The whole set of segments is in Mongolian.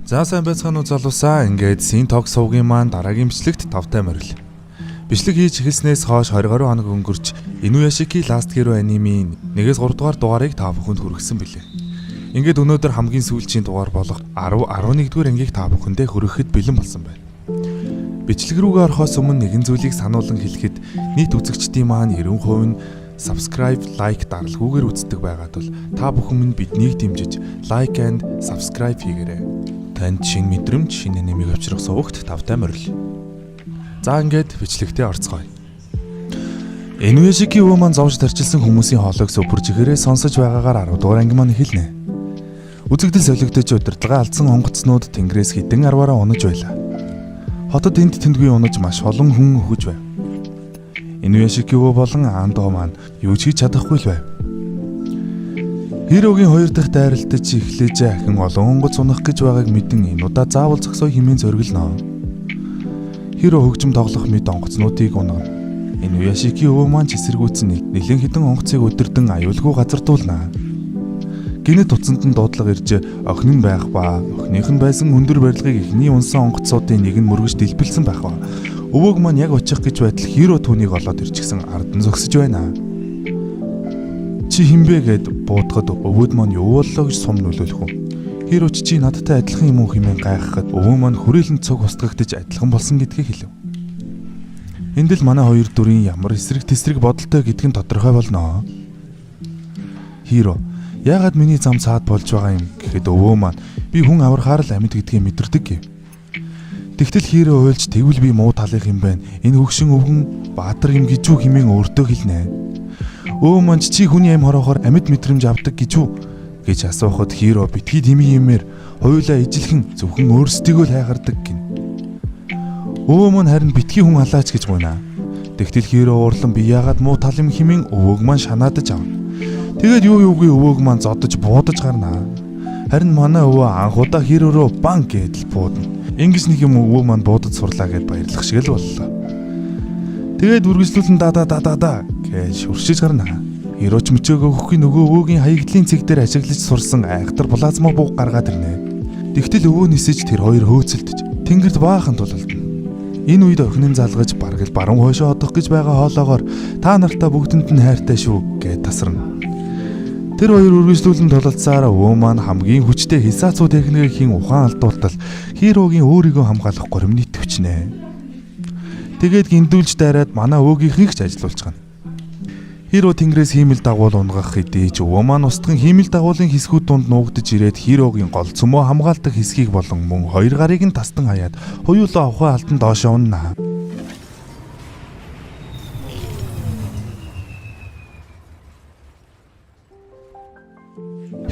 За сайн байцгаана уу залуусаа. Ингээд Синток сувгийн маань дараагийн бичлэгт тавтай морил. Бичлэг хийж эхэлснээс хойш 20 гаруй хоног өнгөрч Инуяшики Last Hero анимийн 1-3 дугаар дугаарыг та бүхэнд хүргэсэн билээ. Ингээд өнөөдөр хамгийн сүүлчийн дугаар болох 10-11 дугаар ангийг та бүхэндээ хүргэхэд бэлэн болсон байна. Бичлэг рүүгээ орохоос өмнө нэгэн зүйлийг сануулan хэлэхэд нийт үзэгчдийн маань 90% нь subscribe, like даралгүйгээр үздэг байгаад бол та бүхэн минь биднийг дэмжиж like and subscribe хийгээрэй. Танд шинэ мэдрэмж, шинэ нэмийг авчрах сувагт тавтай морил. За ингээд бичлэгтээ орцгоё. Инуяшики өвөө маань зовж тарчилсан хүмүүсийн хоолойг сүпэрж ихээрээ сонсож байгаагаар 10 дугаар анги маань эхэлнэ. Үзэгдэл солигдож удирдлага алдсан онгоцнууд тэнгэрээс хідэн арваараа унаж байлаа. Хотод энд тэндгүй унаж маш олон хүн өхөж байв. Инуяшики өвөө болон Андо маань юу ч хийж чадахгүй л байв. Хирогийн хоёр дахь дайралтаж эхлэж ахин олон онгоц унах гэж байгааг мэдэн энэ удаа заавал зогсоо хэмээн зориглоно. Хиро хөгжим тоглох мэд онгоцнуудыг унгана. Инуяшики өвөө маань эсэргүүцэн нэлээд хідэн онгоцыг өдөрдөн аюулгүй газар дуулнаа. Гинэт утсанд нь дуудлага ирж охин нь байх ба охиных нь байсан өндөр барилгыг эхний унсан онгоцуудын нэг нь мөргөж дэлбэлсэн байх ба. Өвөөг маань яг очих гэж байтал Хиро түүнийг олоод ирчихсэн ардан зогсож байна. Чи хинбэ гэд буудахад өвөөд маань юу боллоо гэж сум нөлөөлөх үү? Хиро чи надтай адилхан юм уу хэмээн гайхахад өвөө маань хүрээлэн цог устгагдаж адилхан болсон гэдгийг хэлв. Энд л манай хоёр дүрийн ямар эсрэг тесрэг бодолтой гэдг нь тодорхой болно. Хиро яагаад миний зам цаад болж байгаа юм гэхэд өвөө маань би хүн аврахаар л амьд гэдгийг мэдэрдэг гэв. Тэгтэл Хиро уйлж тэгвэл би муу талынх юм байна. Энэ хөгшин өвгөн баатар юм гэж үү хэмээн өөртөө хэлнэ. Өвөө маань чи хүний амь хороохоор амьд мэдрэмж авдаг гэж үү гэж асуухад Хиро битгий дэмий юмэр хоёулаа ижилхэн зөвхөн өөрсдийгөө л хайгардаг гин. Өвөө маань харин битгий хүн алаач гэж гуйна. Тэгтэл Хиро уурлан би яагаад муу тал юм хэмээн өвөөг маань шанаадаж авна. Тэгээд юугүй өвөөг маань зодож буудаж гарнаа. Харин манай өвөө анх удаа Хиро руу бан гэдэл буудна. Ингээс нэг юм өвөө маань буудаж сурлаа гэд баярлах шиг л боллоо. Тэгээд үргэлжлүүлэн да гэж уршиж гарнаа. Хиро ч мөчөөгөө өгөхгүй нөгөө өвөөгийн хаягдлын цэг дээр ажиглаж сурсан айхтар плазма бууг гаргаад ирнэ. Тэгтэл өвөө нисэж тэр хоёр хөөцөлдөж тэнгэрт баахан тулалдана. Энэ үед охин нь залгаж бараг л баруун хойшоо одох гэж байгаа хоолоогоор та нартаа бүгдэнд нь хайртай шүү гэж тасарна. Тэр хоёр үргэлжлүүлэн тулалцсаар өвөө маань хамгийн хүчтэй хисацуу техникийн ухаан алдуултал Хирогийн өөрийгөө хамгаалах горимны төвчнэ. Тэгээд гиндүүлж дайраад манай өвөөгийнхнийг ч ажилуулж гана. Хиро тэнгэрээс хиймэл дагуул унгах хэдийж өвөө маань устган хиймэл дагуулын хэсгүүд дунд нуугдж ирээд Хирогийн гол цөмөө хамгаалдаг хэсгийг болон мөн хоёр гарыг нь тастан хаяад хоёулаа ухаан алтан доошоо уннаа.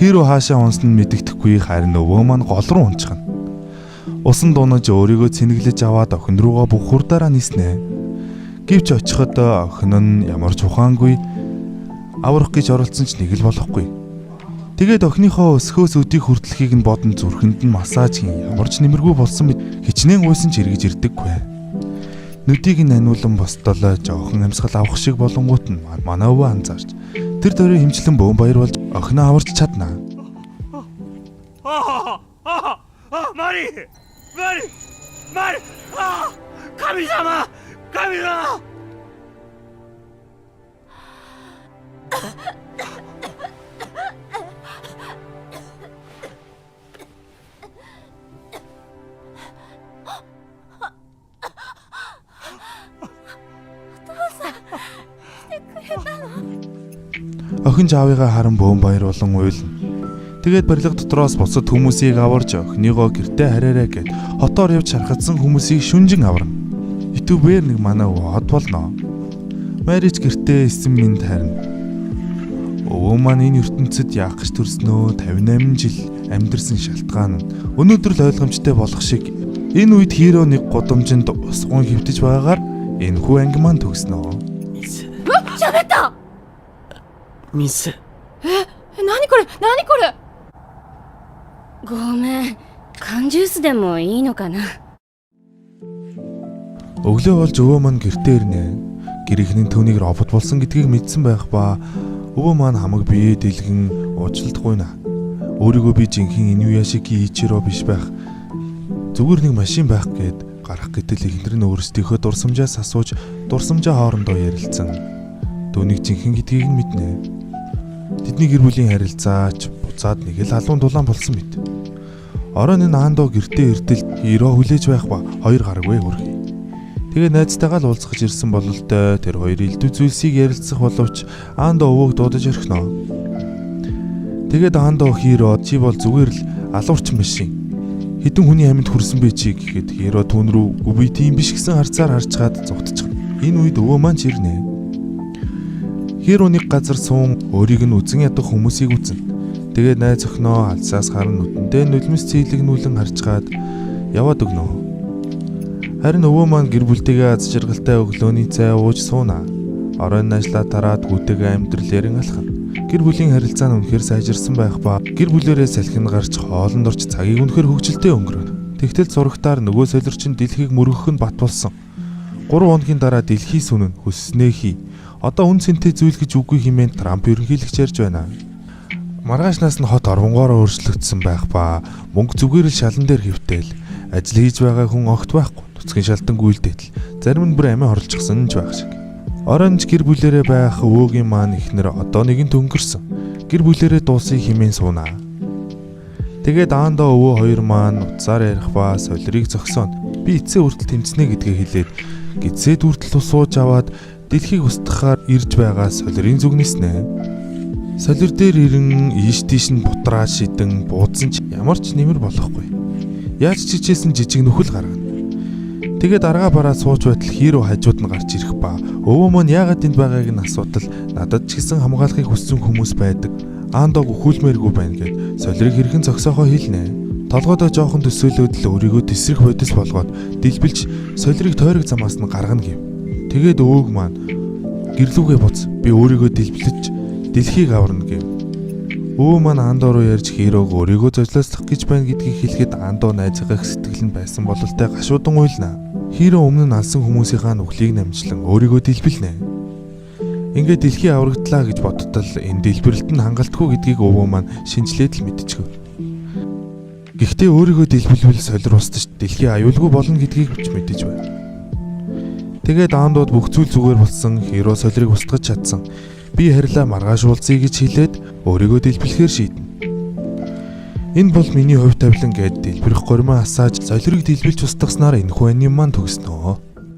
Хиро хаашаа унсан нь мэддэхгүй харин өвөө маань гол руу унчихна. Усан дуунаж өөрийгөө цэнэглэж аваад охин руугаа бүх хурдаараа ниснэ. Гэвч очиход охин нь ямар ч ухаангүй аврах гэж оролцсон ч нэг л болохгүй. Тэгээд охиныхоо өсгөөс өдийг хүртлэхийг нь бодон зүрхэнд нь массаж хийн ямар ч нэмэргүй болсон мэт хичнээн уйсан ч эргэж ирдэггүй. Нүдийг нь аниулан бостол жоохон амьсгал авах шиг болонгууд нь манай өвөө анзаарч тэр дөрөв хэмчлэн бөөн баяр болж охиноо аварч чаднаа. Мари! Камисама! Охин жаавыгаа харан бөөн баяр болон уйлна. Тэгээд барилга дотроос бусад хүмүүсийг аварж охиныгоо гэртээ хараарай гэд хотоор явж шархацсан хүмүүсийг шүнжин аварна. Ютубээр нэг манай хот болно. Марич гэртээ эсэм минь харна. Өвөө маань энэ ертөнцид яах гэж төрснөө 58 жил амьдэрсэн шалтгаан нь өнөөдөр л ойлгомжтой болох шиг энэ үед Хиро нэг гудамжинд усгуун хөвтөж байгаагаар энэ хүү анги маань төгснөө. Шабета! 水。何これごめん、缶ジュースでもいいのかな。 Өглөө болж өвөө маань гэртээ ирнэ. Гэрийнхний түүнийг робот болсон гэдгийг мэдсэн байх ба өвөө маань хамаг биеэ дэлгэн уучлалт гуйна. Өөрийгөө би жинхэнэ Инуяшики Ичиро биш байх Зүгээр нэг машин байх гээд гарах гэтэл эхнэр нь өөрсдийнхөө дурсамжаас асууж дурсамжаа хоорондоо ярилцсан. Түүнийг жинхэнэ гэдгийг нь мэднэ. Тэдний гэр бүлийн харилцаач буцаад нэг л халуун дулаан болсон мэт. Орон энэ Андо гэртээ ирдэл хиро хүлээж байх ба 2 гарагвэ хүрхий. Тэгээ найзтайгаа л уулзах ирсэн бололтой тэр хоёр элдв зүйлсийг ярилцах боловч Андо өвөөг дуудаж орхино. Тэгээд Андо хиро чи бол зүгээр л алуурчин машин. Хэдэн хүний амьд хүрсэн бэ чи гэхэд хиро түүн рүү үгүй тийм биш гэсэн харцаар харцгаад зогтчих. Энэ үед өвөө маань ч ирнэ. Хиро нэг газар суун өөрийг нь үзэн ядах хүмүүсийг үзнэ. Тэгээд найз охиноо алсаас харан нүдэндээ нулимс цэглэгнүүлэн харцгаад яваад өгнө. Харин өвөө маань гэр бүлтэйгээ аз жаргалтай өглөөний цай ууж сууна. Оройн ажлаа тараад гүтэйгээ амьдралэрэн алхана. Гэр бүлийн харилцаа нь үнэхээр сайжирсан байх ба гэр бүлээрээ салхин гарч хоолнд орч цагийг үнэхээр хөвгөлтэй өнгөрөв. Тэгтэл зурагтаар нөгөө солирчин дэлхийг мөргөх нь бат болсон. 3 хоногийн дараа дэлхий сүнэн хүсснээ хий. Одоо үн цэнтэй зүйл гэж үгүй хэмээн Трамп ерөнхийлөгч ярьж байна. Маргаашнаас нь хот орвонгоороо өөрчлөгдсөн байх ба мөнгө зүгээр л шалан дээр хэвтэйл. Ажил хийж байгаа хүн огт байхгүй. Цэцгийн шалтан гүйлдэтэл зарим нь бүр амиа хорлцсон ч байх шиг. Оронж гэр бүлэрээ байх өвөөгийн маань ихнэр одоо нэгэн төнгөрсөн. Гэр бүлэрээ дуусыг химэн сууна. Тэгээд Андо өвөө хоёр маань уцаар ярих ба солирыг зогсооно. Би эцсээ хүртэл тэмцэнэ гэдгээ хэлээд гидсэд хүртэл сууж аваад дэлхийг устгахаар ирж байгаа солирын зүгнэснэ. Солир дээр ирэн ийш тийш нь бутраа шидэн буудсан ч ямар ч нэмэр болохгүй. Яаж ч хичээсэн жижиг нөхөл гаргана. Тэгээд аргаа бараа сууж байтал хиро хажууд нь гарч ирэх ба өвөө маань яагаад энд байгааг нь асуудал надад ч гэсэн хамгаалахыг хүссэн хүмүүс байдаг. Андог өхүүлмээргүй байна гэд солирыг хэрхэн зогсоохоо хэлнэ. Толгойдоо жоохон төсөөлөөд л өөрийгөө тесрэх бодис болгоод дэлбэлж солирыг тойрог замаас нь гаргана гэв. Тэгээд өвөөг маань гэрлүүгээ буц би өөрийгөө дэлбэлж дэлхийг аварна гэв. Өвөө маань Андо руу ярьж хирог өөрийгөө зожлоослох гэж байна гэдгийг хэлэхэд Андо найзынхаа сэтгэл нь байсан бололтой гашуудан уйлна. Хиро өмнө нь алсан хүмүүсийнхаа нүхлийг намжлан өөрийгөө дэлбэлнэ. Ингээд дэлхий аврагдлаа гэж бодтол энэ дэлбэрэлт нь хангалтгүй гэдгийг өвөө маань шинжлээд л мэдчихв. Гэхдээ өөрийгөө дэлбэлвэл солир устж дэлхий аюулгүй болно гэдгийг ч мэдэж байна. Тэгээд Андод бүх зүйл зүгээр болсон. Хиро солирыг устгаж чадсан. Би харилаа маргааш уулзъя гэж хэлээд өөрийгөө дэлбэлэхээр шийднэ. Энэ бол миний хувь тавилан гэд дэлбэрэх гормоо асааж солирыг дэлбэлж устгаснаар энэхүү аним маань төгснөө.